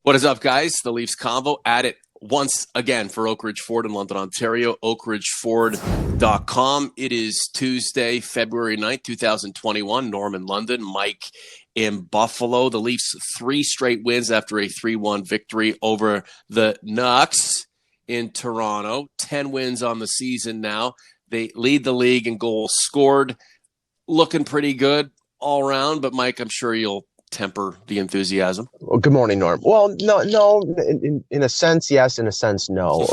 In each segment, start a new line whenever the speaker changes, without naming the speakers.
What is up, guys? The Leafs Convo at it once again for Oak Ridge Ford in London, Ontario, oakridgeford.com. It is Tuesday, February 9th, 2021. Norm in London, Mike in Buffalo. The Leafs 3 straight wins after a 3-1 victory over the Canucks in Toronto. 10 wins on the season now. They lead the league in goals scored. Looking pretty good all around, but Mike, I'm sure you'll temper the enthusiasm.
Well, good morning, Norm. Well, no. In a sense, yes. In a sense, no.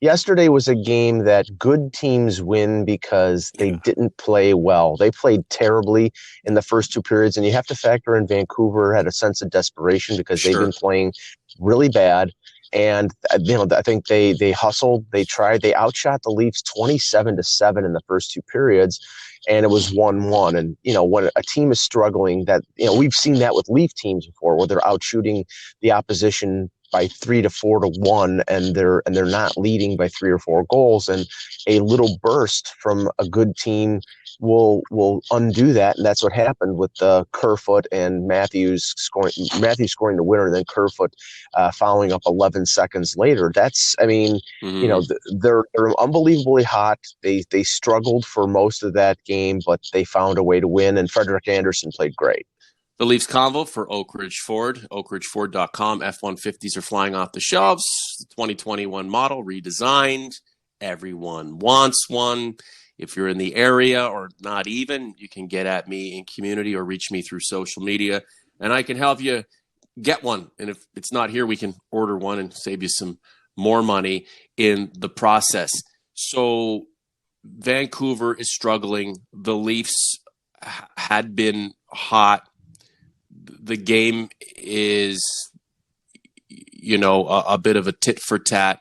Yesterday was a game that good teams win because they didn't play well. They played terribly in the first 2 periods, and you have to factor in Vancouver had a sense of desperation because they've been playing really bad. And I think they hustled, they tried, they outshot the Leafs 27-7 in the first 2 periods. And it was 1-1. And, when a team is struggling, that, we've seen that with Leaf teams before where they're outshooting the opposition by 3 to 4 to 1, and they're not leading by 3 or 4 goals. And a little burst from a good team will undo that. And that's what happened with Kerfoot and Matthews scoring the winner, and then Kerfoot following up 11 seconds later. That's, they're unbelievably hot. They struggled for most of that game, but they found a way to win, and Frederik Andersen played great.
The Leafs Convo for Oak Ridge Ford, oakridgeford.com. F-150s are flying off the shelves. 2021 model, redesigned. Everyone wants one. If you're in the area or not even, you can get at me in community or reach me through social media, and I can help you get one. And if it's not here, we can order one and save you some more money in the process. So Vancouver is struggling. The Leafs had been hot. The game is, a bit of a tit for tat.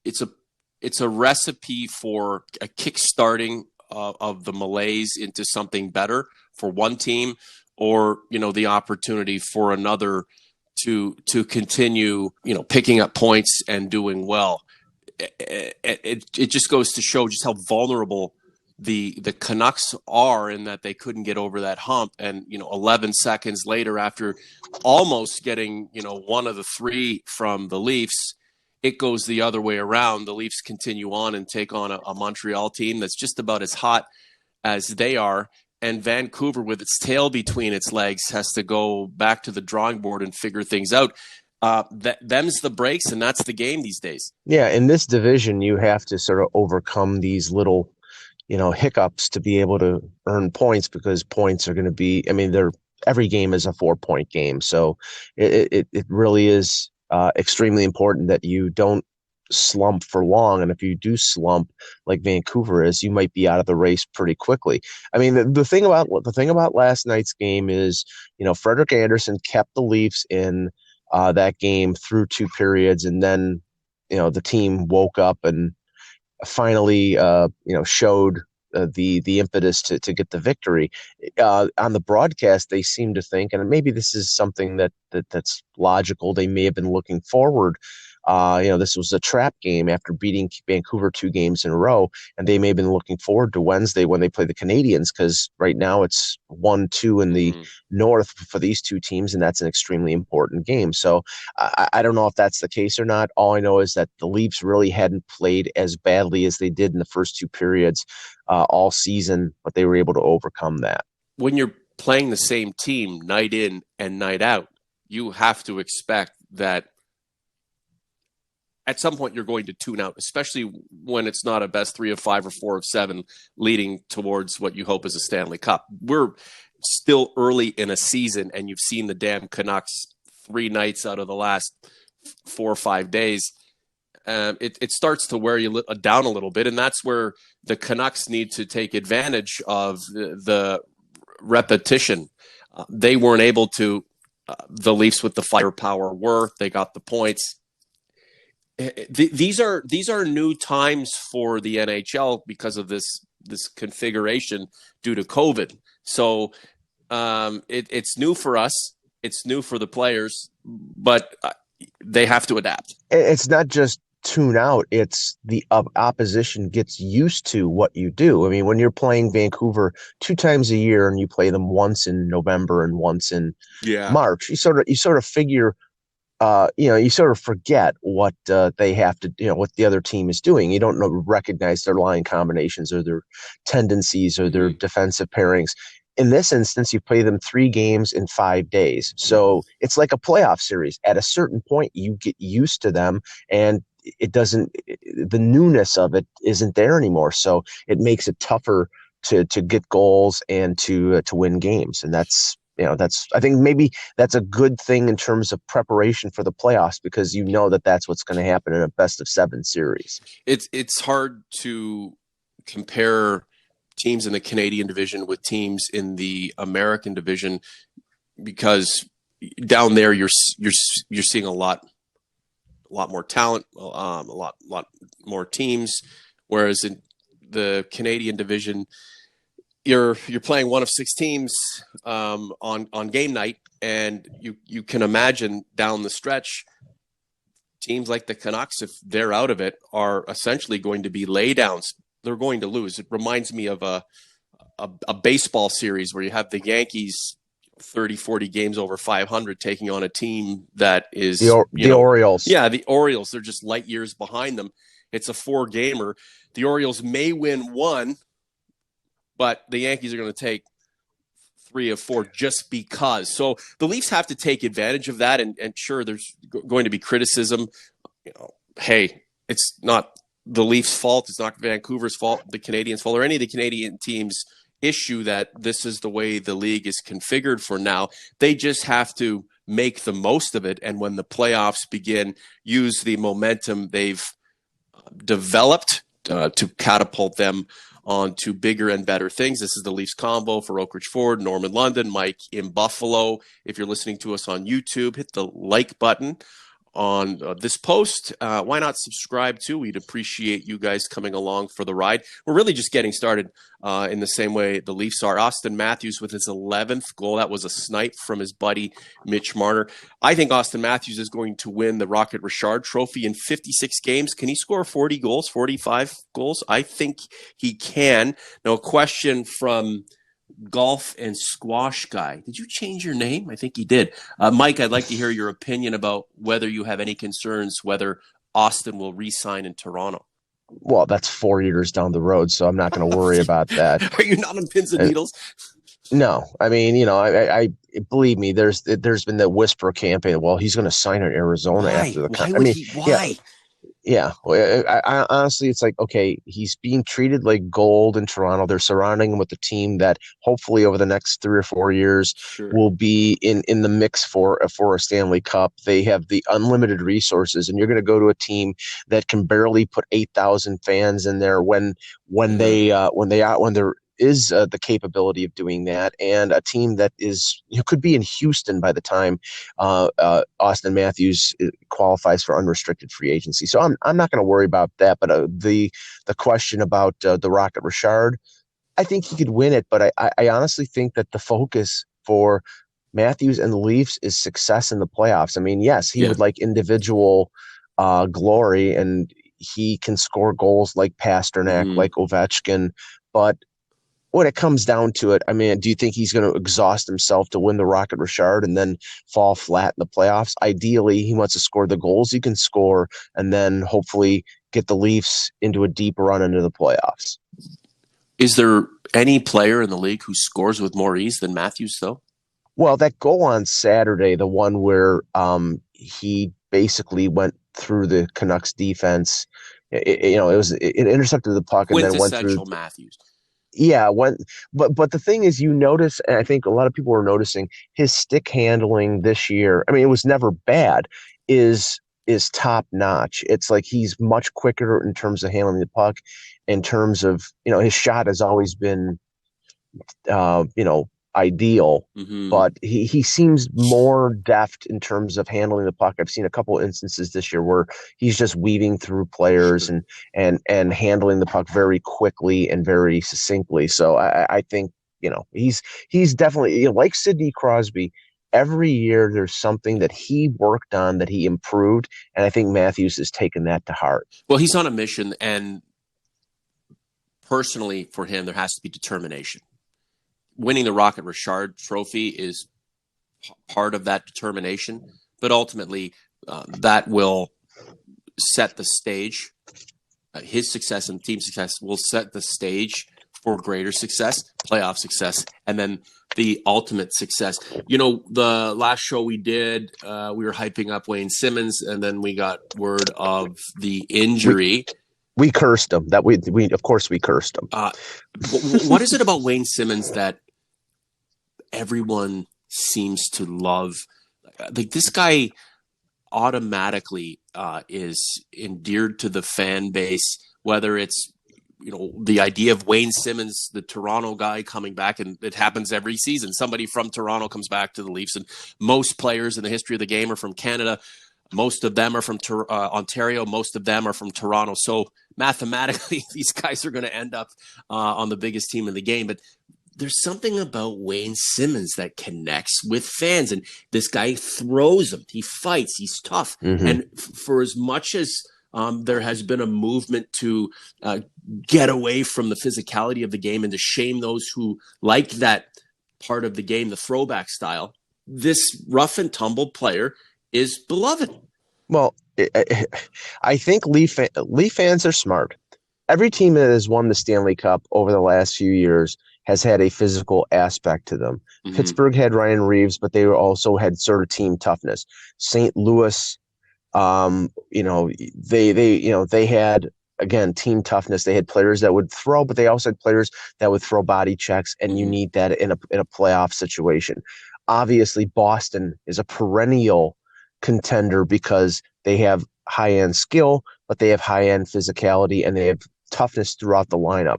It's a recipe for a kickstarting of the malaise into something better for one team, or the opportunity for another to continue picking up points and doing well. It just goes to show just how vulnerable the Canucks are, in that they couldn't get over that hump. And 11 seconds later, after almost getting one of the 3 from the Leafs, it goes the other way around. The Leafs continue on and take on a Montreal team that's just about as hot as they are. And Vancouver, with its tail between its legs, has to go back to the drawing board and figure things out. Them's the breaks, and that's the game these days.
Yeah, in this division, you have to sort of overcome these little hiccups to be able to earn points, because points are going to be, every game is a 4-point game. So it really is extremely important that you don't slump for long. And if you do slump like Vancouver is, you might be out of the race pretty quickly. The thing about last night's game is, Frederik Andersen kept the Leafs in that game through 2 periods. And then, the team woke up and finally, showed the impetus to get the victory. On the broadcast, they seem to think, and maybe this is something that's logical, they may have been looking forward. This was a trap game after beating Vancouver 2 games in a row, and they may have been looking forward to Wednesday when they play the Canadiens, because right now it's 1-2 in the North for these 2 teams, and that's an extremely important game. So I don't know if that's the case or not. All I know is that the Leafs really hadn't played as badly as they did in the first 2 periods all season, but they were able to overcome that.
When you're playing the same team night in and night out, you have to expect that at some point you're going to tune out, especially when it's not a best 3 of 5 or 4 of 7 leading towards what you hope is a Stanley Cup. We're still early in a season, and you've seen the damn Canucks 3 nights out of the last 4 or 5 days. It starts to wear you down a little bit, and that's where the Canucks need to take advantage of the repetition. They weren't able to. The Leafs with the firepower they got the points. These are new times for the NHL because of this configuration due to COVID. So it's new for us. It's new for the players, but they have to adapt.
It's not just tune out, it's the opposition gets used to what you do. I mean, when you're playing Vancouver 2 times a year and you play them once in November and once in
Yeah.
March, you sort of figure, you sort of forget what they have to, what the other team is doing. You don't recognize their line combinations or their tendencies or their defensive pairings. In this instance, you play them 3 games in 5 days. So it's like a playoff series. At a certain point, you get used to them, and the newness of it isn't there anymore. So it makes it tougher to get goals and to win games. And I think maybe that's a good thing in terms of preparation for the playoffs, because that's what's going to happen in a best of 7 series.
It's hard to compare teams in the Canadian division with teams in the American division, because down there you're seeing a lot more talent, a lot more teams, whereas in the Canadian division you're playing one of 6 teams on game night, and you can imagine down the stretch teams like the Canucks, if they're out of it, are essentially going to be laydowns. They're going to lose. It reminds me of a baseball series where you have the Yankees 30, 40 games over 500 taking on a team that is
the Orioles.
Yeah, the Orioles. They're just light years behind them. It's a 4-gamer. The Orioles may win 1, but the Yankees are going to take 3 of 4 just because. So the Leafs have to take advantage of that. And sure, there's going to be criticism. Hey, it's not the Leafs' fault. It's not Vancouver's fault, the Canadiens' fault, or any of the Canadian teams' issue that this is the way the league is configured for now. They just have to make the most of it. And when the playoffs begin, use the momentum they've developed to catapult them on to bigger and better things. This is the Leafs Convo for Oak Ridge Ford, Norman London, Mike in Buffalo. If you're listening to us on YouTube, hit the like button on this post. Why not subscribe too? We'd appreciate you guys coming along for the ride. We're really just getting started in the same way the Leafs are. Austin Matthews with his 11th goal. That was a snipe from his buddy Mitch Marner. I think Austin Matthews is going to win the Rocket Richard Trophy in 56 games. Can he score 40 goals, 45 goals? I think he can. Now, a question from golf and squash guy. Did you change your name? I think you did. Mike, I'd like to hear your opinion about whether you have any concerns whether Austin will re-sign in Toronto.
Well, that's 4 years down the road, so I'm not going to worry about that.
Are you not on pins and needles?
No, I mean, I believe me. There's been the whisper campaign. Well, he's going to sign in Arizona after the.
Why?
Yeah. I honestly, it's like, okay, he's being treated like gold in Toronto. They're surrounding him with a team that hopefully over the next 3 or 4 years will be in the mix for a Stanley Cup. They have the unlimited resources, and you're going to go to a team that can barely put 8,000 fans in there when there is the capability of doing that, and a team that could be in Houston by the time Austin Matthews qualifies for unrestricted free agency. So I'm not going to worry about that. But the question about the Rocket Richard, I think he could win it, but I honestly think that the focus for Matthews and the Leafs is success in the playoffs. I mean, yes, he would like individual glory, and he can score goals like Pasternak, like Ovechkin, but when it comes down to it, I mean, do you think he's going to exhaust himself to win the Rocket Richard and then fall flat in the playoffs? Ideally, he wants to score the goals he can score and then hopefully get the Leafs into a deep run into the playoffs.
Is there any player in the league who scores with more ease than Matthews, though?
Well, that goal on Saturday, the one where he basically went through the Canucks defense, it intercepted the puck and then went through
Matthews.
Yeah, but the thing is, you notice, and I think a lot of people are noticing, his stick handling this year. I mean, it was never bad. Is top notch. It's like he's much quicker in terms of handling the puck. In terms of his shot has always been ideal, but he seems more deft in terms of handling the puck. I've seen a couple of instances this year where he's just weaving through players and handling the puck very quickly and very succinctly. So I think he's definitely like Sidney Crosby. every year there's something that he worked on, that he improved, and I think Matthews has taken that to heart.
Well, he's on a mission, and personally for him, there has to be determination. Winning the Rocket Richard Trophy is part of that determination, but ultimately that will set the stage. His success and team success will set the stage for greater success, playoff success, and then the ultimate success. You know, the last show we did, we were hyping up Wayne Simmonds, and then we got word of the injury.
We cursed him. That we of course we cursed him.
What is it about Wayne Simmonds that everyone seems to love? Like, this guy automatically is endeared to the fan base, whether it's, you know, the idea of Wayne Simmonds, the Toronto guy coming back, and it happens every season. Somebody from Toronto comes back to the Leafs, and most players in the history of the game are from Canada. Most of them are from Ontario. Most of them are from Toronto. So mathematically, these guys are going to end up on the biggest team in the game. But there's something about Wayne Simmonds that connects with fans, and this guy throws them. He fights. He's tough. Mm-hmm. And for as much as there has been a movement to get away from the physicality of the game and to shame those who like that part of the game, the throwback style, this rough and tumble player is beloved.
Well, I think Leaf fans are smart. Every team that has won the Stanley Cup over the last few years has had a physical aspect to them. Mm-hmm. Pittsburgh had Ryan Reeves, but they also had sort of team toughness. St. Louis, they had, again, team toughness. They had players that would throw, but they also had players that would throw body checks, and you need that in a playoff situation. Obviously, Boston is a perennial contender because they have high-end skill, but they have high-end physicality, and they have toughness throughout the lineup.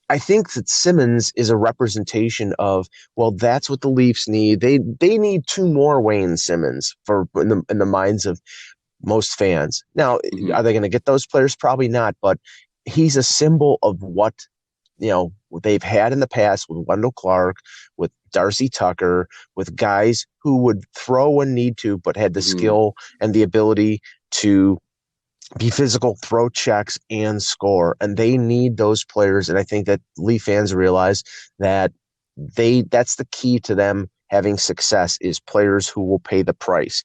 I think that Simmonds is a representation of, well, that's what the Leafs need. They need two more Wayne Simmonds in the minds of most fans. Now, Are they going to get those players? Probably not, but he's a symbol of what, you know, they've had in the past with Wendell Clark, with Darcy Tucker, with guys who would throw when need to, but had the skill and the ability to be physical, throw checks, and score. And they need those players. And I think that Leaf fans realize that that's the key to them having success, is players who will pay the price.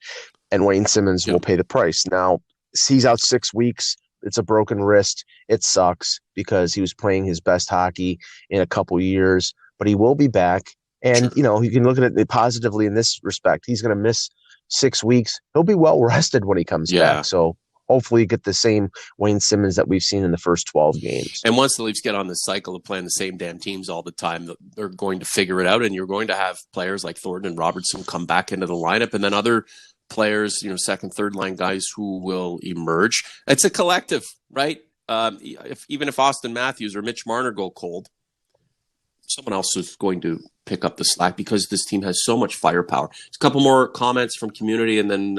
And Wayne Simmonds will pay the price. Now, he's out 6 weeks. It's a broken wrist. It sucks because he was playing his best hockey in a couple years, but he will be back. And, you know, you can look at it positively in this respect. He's going to miss 6 weeks. He'll be well rested when he comes back. So hopefully you get the same Wayne Simmonds that we've seen in the first 12 games.
And once the Leafs get on the cycle of playing the same damn teams all the time, they're going to figure it out, and you're going to have players like Thornton and Robertson come back into the lineup, and then other players, you know, second, third line guys who will emerge. It's a collective, right? Even if Austin Matthews or Mitch Marner go cold, someone else is going to pick up the slack because this team has so much firepower. A couple more comments from community, and then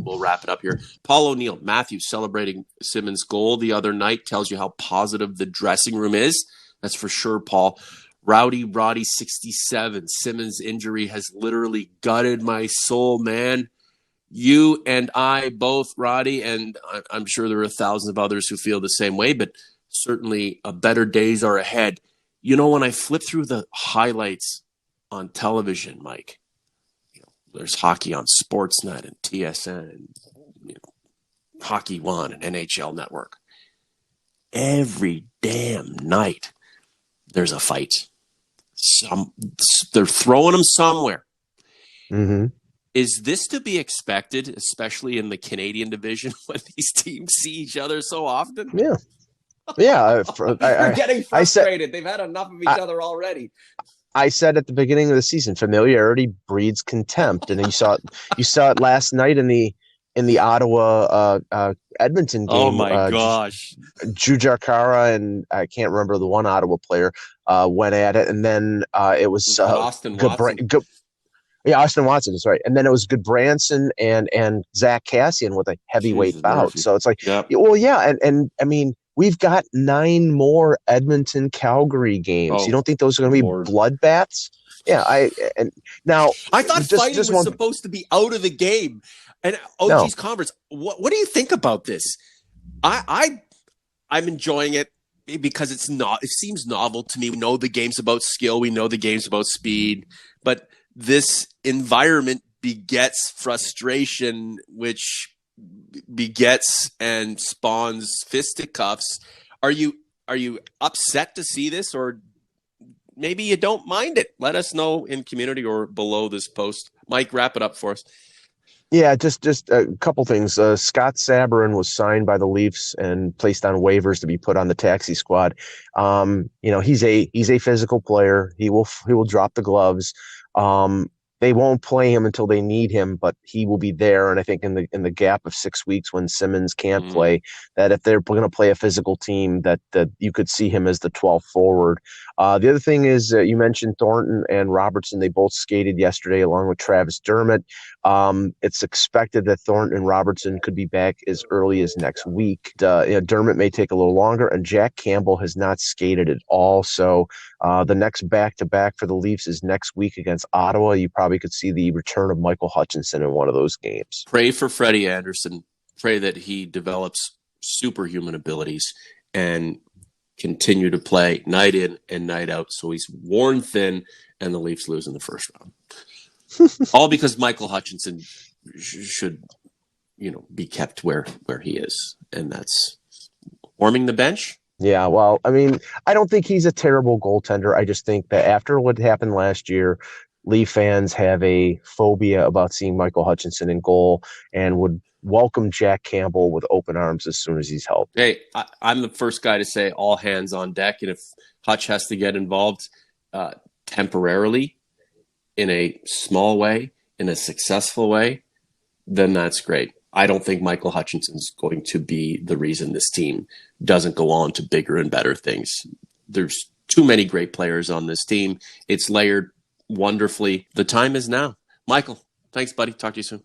we'll wrap it up here. Paul O'Neill, Matthews celebrating Simmonds' goal the other night tells you how positive the dressing room is. That's for sure, Paul. Rowdy Roddy 67, Simmonds' injury has literally gutted my soul, man. You and I both, Roddy, and I'm sure there are thousands of others who feel the same way, but certainly better days are ahead. You know, when I flip through the highlights on television, Mike, you know, there's hockey on Sportsnet and TSN and, you know, Hockey One and NHL Network. Every damn night, there's a fight. They're throwing them somewhere.
Mm-hmm.
Is this to be expected, especially in the Canadian division when these teams see each other so often?
Yeah.
They're getting frustrated. They've had enough of each other already.
I said at the beginning of the season, familiarity breeds contempt, and you saw it last night in the Ottawa Edmonton game.
Oh my gosh,
Jujarkara and I can't remember the one Ottawa player went at it, and then it was
Austin Watson.
Yeah, Austin Watson is right. And then it was Goodbranson and Zach Cassian with a heavyweight bout. Murphy. So it's like, well, yeah. And I mean, we've got 9 more Edmonton Calgary games. You don't think those are going to be bloodbaths? Yeah, and now
I thought fighting
just
was
one.
supposed to be out of the game. And
No,
OG's Converse, what do you think about this? I'm enjoying it because it seems novel to me. We know the game's about skill, we know the game's about speed, but this environment begets frustration, which begets and spawns fisticuffs. Are you upset to see this, or maybe you don't mind it? Let us know in community or below this post. Mike, wrap it up for us.
yeah, just a couple things. Scott Sabourin was signed by the Leafs and placed on waivers to be put on the taxi squad. He's a physical player. He will drop the gloves. They won't play him until they need him, but he will be there. And I think in the gap of 6 weeks when Simmonds can't play, that if they're going to play a physical team, that you could see him as the 12th forward. The other thing is you mentioned Thornton and Robertson. They both skated yesterday along with Travis Dermott. It's expected that Thornton and Robertson could be back as early as next week. Dermott may take a little longer, and Jack Campbell has not skated at all. So the next back-to-back for the Leafs is next week against Ottawa. You probably could see the return of Michael Hutchinson in one of those games.
Pray for Freddie Anderson. Pray that he develops superhuman abilities and continue to play night in and night out so he's worn thin and the Leafs lose in the first round. All because Michael Hutchinson should, be kept where he is, and that's warming the bench.
Yeah, well, I mean, I don't think he's a terrible goaltender. I just think that after what happened last year, Leaf fans have a phobia about seeing Michael Hutchinson in goal and would welcome Jack Campbell with open arms as soon as he's healthy.
Hey, I'm the first guy to say all hands on deck, and if Hutch has to get involved temporarily in a small way, in a successful way, then that's great. I don't think Michael Hutchinson's going to be the reason this team doesn't go on to bigger and better things. There's too many great players on this team. It's layered wonderfully. The time is now. Michael, thanks, buddy. Talk to you soon.